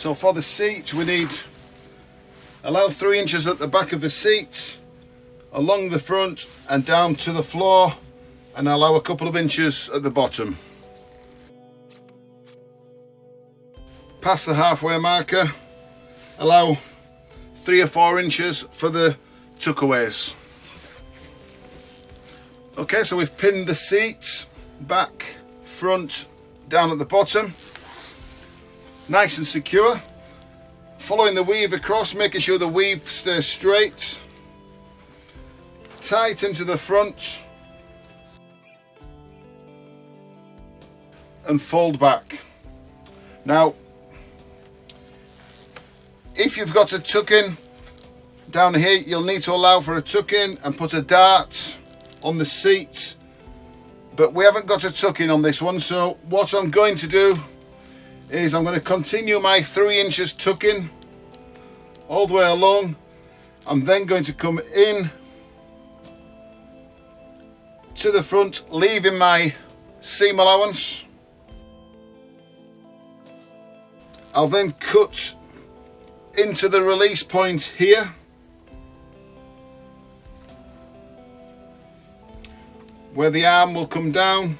So for the seat we need allow 3 inches at the back of the seat, along the front and down to the floor, and allow a couple of inches at the bottom. Past the halfway marker, allow 3 or 4 inches for the tuckaways. Okay, so we've pinned the seat back, front, down at the bottom, nice and secure. Following the weave across, making sure the weave stays straight, tight into the front, and fold back. Now, if you've got a tuck in down here, you'll need to allow for a tuck in and put a dart on the seat, but we haven't got a tuck in on this one. So what I'm going to do is I'm going to continue my 3 inches tuck in all the way along. I'm then going to come in to the front, leaving my seam allowance. I'll then cut into the release point here, where the arm will come down,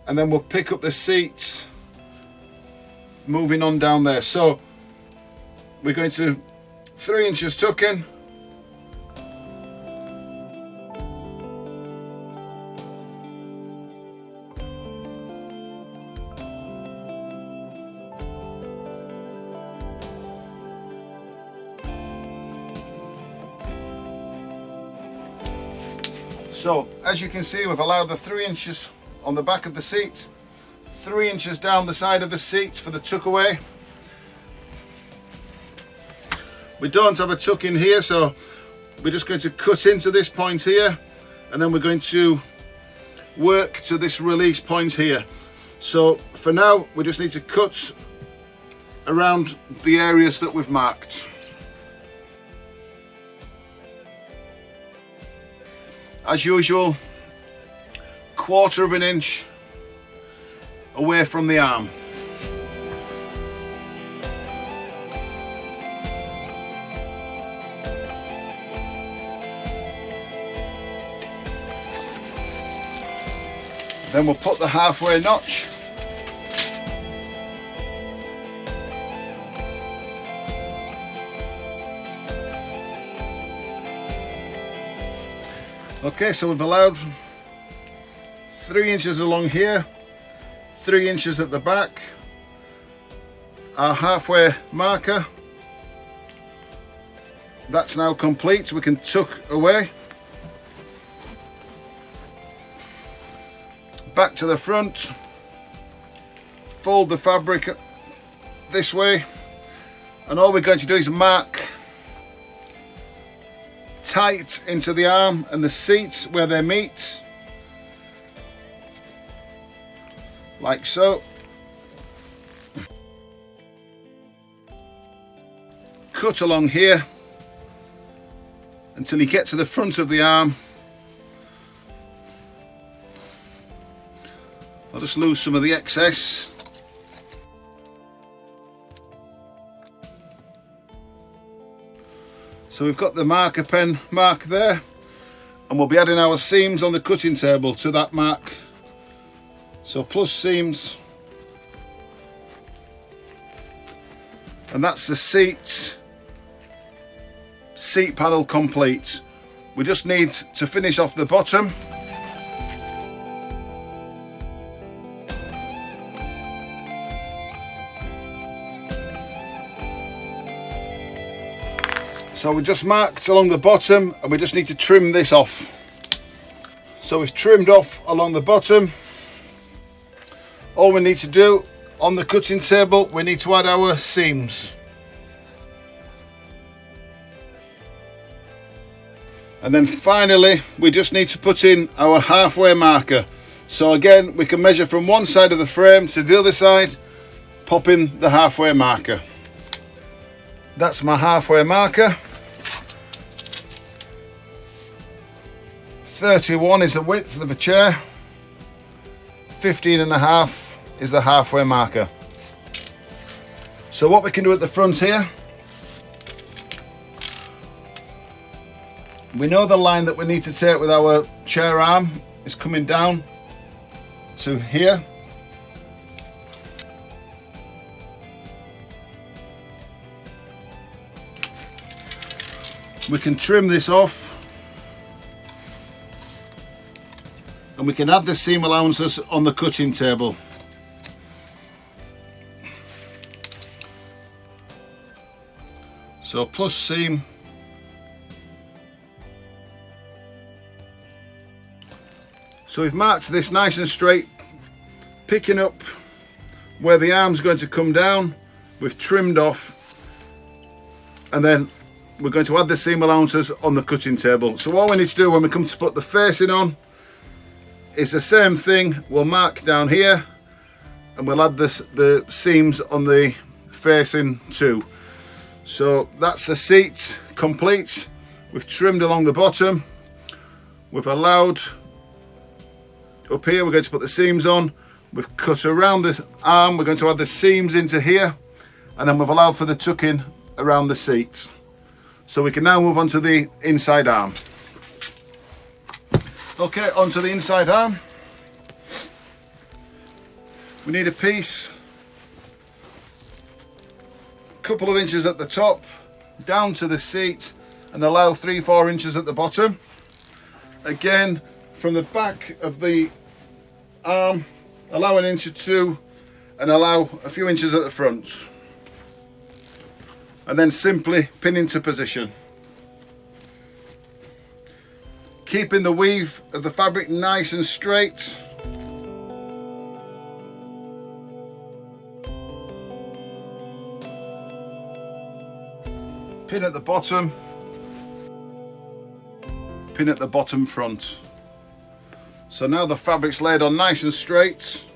and then we'll pick up the seat moving on down there. So we're going to 3 inches tuck in, so as you can see, we've allowed the 3 inches on the back of the seat, 3 inches down the side of the seat for the tuck away. We don't have a tuck in here, so we're just going to cut into this point here, and then we're going to work to this release point here. So for now, we just need to cut around the areas that we've marked. As usual, 1/4 of an inch away from the arm. Then we'll put the halfway notch. Okay, so we've allowed 3 inches along here, 3 inches at the back, our halfway marker. That's now complete, so we can tuck away. Back to the front, fold the fabric this way, and all we're going to do is mark tight into the arm and the seat where they meet, like so. Cut along here until you get to the front of the arm. I'll just lose some of the excess. So we've got the marker pen mark there, and we'll be adding our seams on the cutting table to that mark. So plus seams, and that's the seat panel complete. We just need to finish off the bottom. So we just marked along the bottom, and we just need to trim this off. So we've trimmed off along the bottom. All we need to do on the cutting table, we need to add our seams. And then finally, we just need to put in our halfway marker. So again, we can measure from one side of the frame to the other side, pop in the halfway marker. That's my halfway marker. 31 is the width of a chair, 15.5 is the halfway marker. So what we can do at the front here, we know the line that we need to take with our chair arm is coming down to here. We can trim this off and we can add the seam allowances on the cutting table. So plus seam, so we've marked this nice and straight, picking up where the arm's going to come down. We've trimmed off, and then we're going to add the seam allowances on the cutting table. So all we need to do when we come to put the facing on is the same thing. We'll mark down here and we'll add the seams on the facing too. So that's the seat complete. We've trimmed along the bottom. We've allowed up here, we're going to put the seams on. We've cut around this arm. We're going to add the seams into here, and then we've allowed for the tucking around the seat. So we can now move on to the inside arm. Okay, onto the inside arm. We need a piece, couple of inches at the top, down to the seat, and allow 3-4 inches at the bottom. Again, from the back of the arm, allow 1 inch or 2, and allow a few inches at the front. And then simply pin into position. Keeping the weave of the fabric nice and straight. Pin at the bottom. Pin at the bottom front. So now the fabric's laid on nice and straight.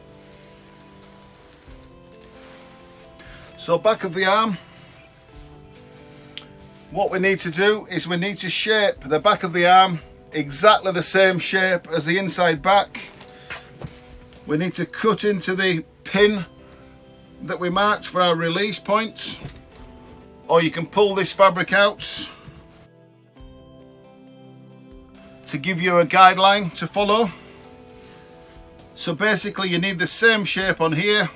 So back of the arm, what we need to do is we need to shape the back of the arm exactly the same shape as the inside back. We need to cut into the pin that we marked for our release point, or you can pull this fabric out to give you a guideline to follow. So basically you need the same shape on here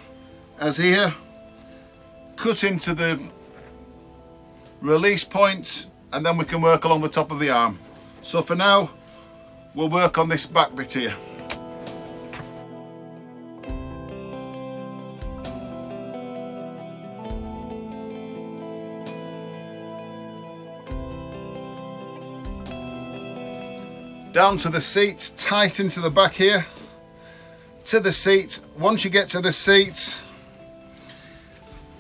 as here. Cut into the release point, and then we can work along the top of the arm. So for now, we'll work on this back bit here. Down to the seat, tight into the back here. To the seat. Once you get to the seat,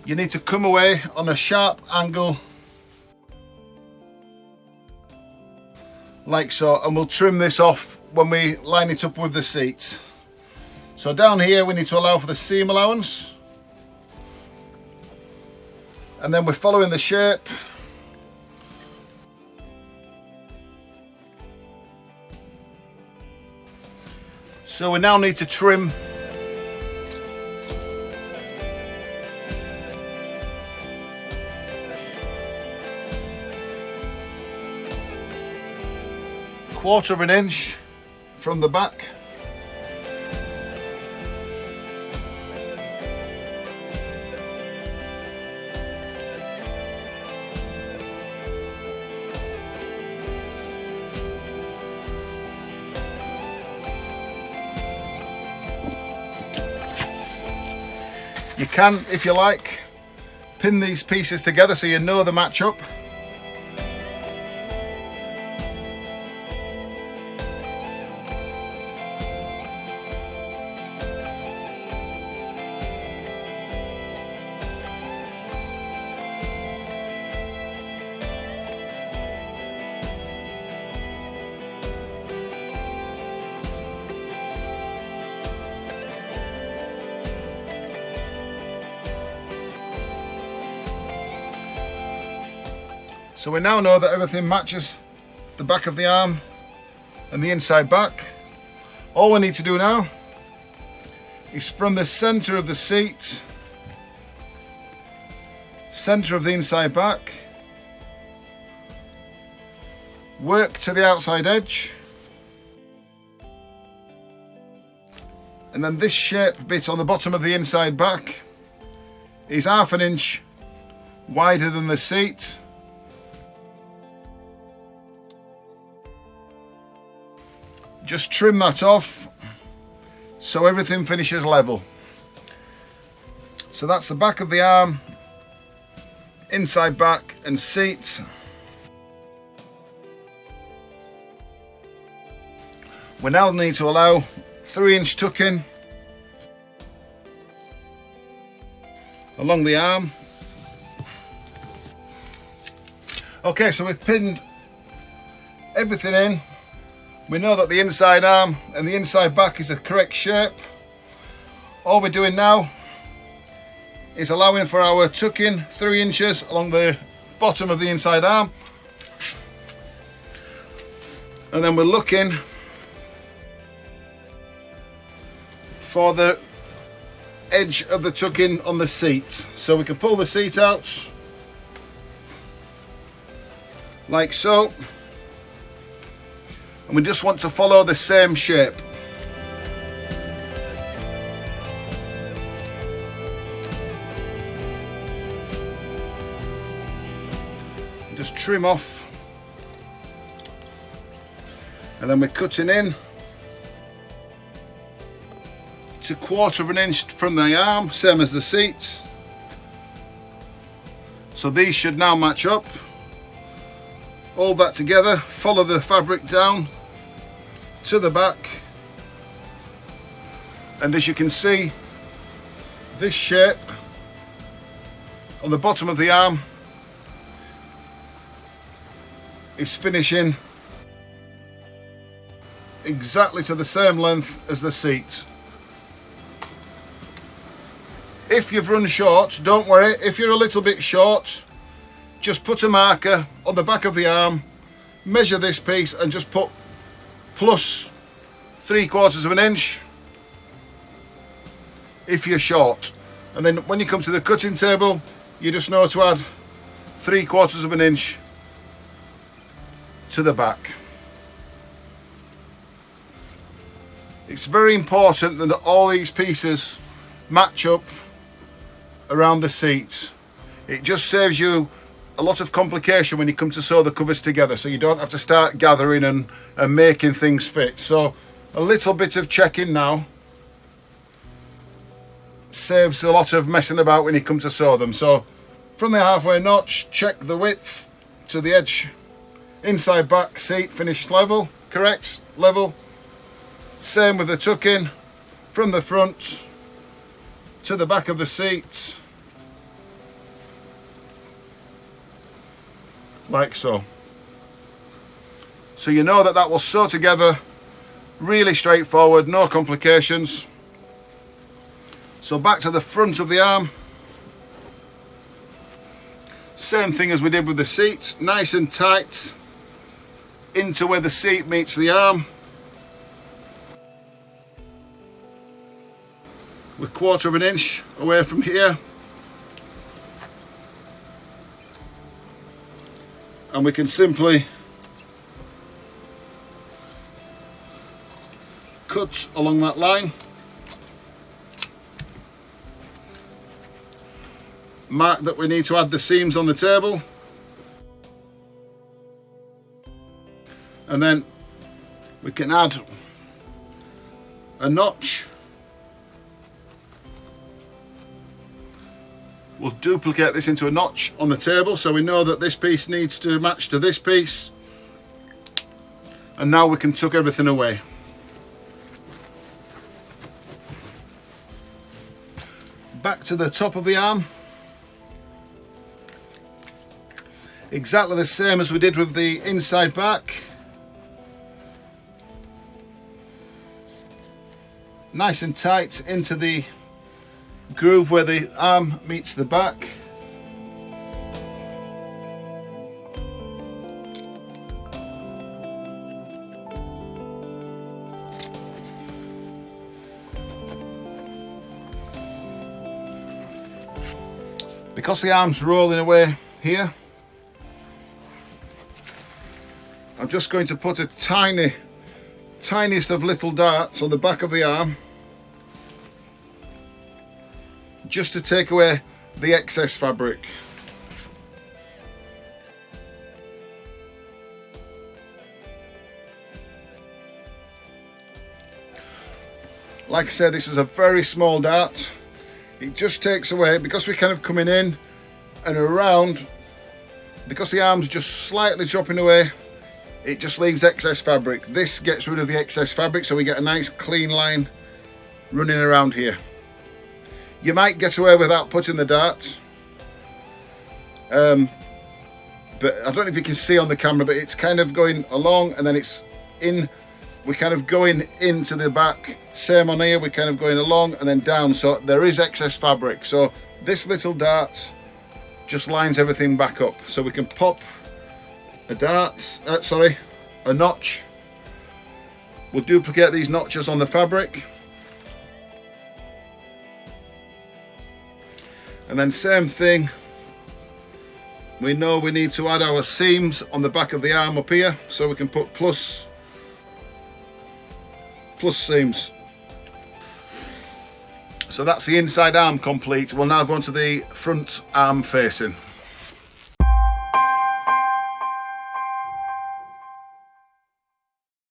you need to come away on a sharp angle like so, and we'll trim this off when we line it up with the seat. So down here we need to allow for the seam allowance, and then we're following the shape. So we now need to trim quarter of an inch from the back. You can, if you like, pin these pieces together so you know the match up. So we now know that everything matches the back of the arm and the inside back. All we need to do now is from the center of the seat centre of the inside back, work to the outside edge, and then this shape bit on the bottom of the inside back is 1/2 inch wider than the seat. Just trim that off so everything finishes level. So that's the back of the arm, inside back and seat. We now need to allow 3-inch tuck-in along the arm. Okay, so we've pinned everything in. We know that the inside arm and the inside back is the correct shape. All we're doing now is allowing for our tuck-in 3 inches along the bottom of the inside arm. And then we're looking for the edge of the tuck-in on the seat. So we can pull the seat out like so. And we just want to follow the same shape. Just trim off. And then we're cutting in to 1/4 inch from the arm, same as the seats. So these should now match up. Hold that together, follow the fabric down to the back, and as you can see, this shape on the bottom of the arm is finishing exactly to the same length as the seat. If you've run short, don't worry. If you're a little bit short, just put a marker on the back of the arm, measure this piece and just put plus 3/4 inch if you're short. And then when you come to the cutting table, you just know to add 3/4 inch to the back. It's very important that all these pieces match up around the seats. It just saves you a lot of complication when you come to sew the covers together, so you don't have to start gathering and making things fit. So a little bit of checking now saves a lot of messing about when you come to sew them. So from the halfway notch, check the width to the edge, inside back seat finished level, correct, level. Same with the tuck-in from the front to the back of the seat, like so. So you know that that will sew together really straightforward, no complications. So back to the front of the arm, same thing as we did with the seat, nice and tight into where the seat meets the arm, with 1/4 inch away from here. And we can simply cut along that line, mark that we need to add the seams on the table, and then we can add a notch. We'll duplicate this into a notch on the table so we know that this piece needs to match to this piece. And now we can tuck everything away. Back to the top of the arm. Exactly the same as we did with the inside back. Nice and tight into the groove where the arm meets the back. Because the arm's rolling away here, I'm just going to put a tiniest of little darts on the back of the arm, just to take away the excess fabric. Like I said, this is a very small dart. It just takes away, because we're kind of coming in and around, because the arm's just slightly dropping away, it just leaves excess fabric. This gets rid of the excess fabric, so we get a nice clean line running around here. You might get away without putting the darts, but I don't know if you can see on the camera, but it's kind of going along and then it's in. We're kind of going into the back. Same on here, we're kind of going along and then down, so there is excess fabric. So this little dart just lines everything back up. So we can pop a notch. We'll duplicate these notches on the fabric. And then same thing, we know we need to add our seams on the back of the arm up here, so we can put plus seams. So that's the inside arm complete. We'll now go on to the front arm facing.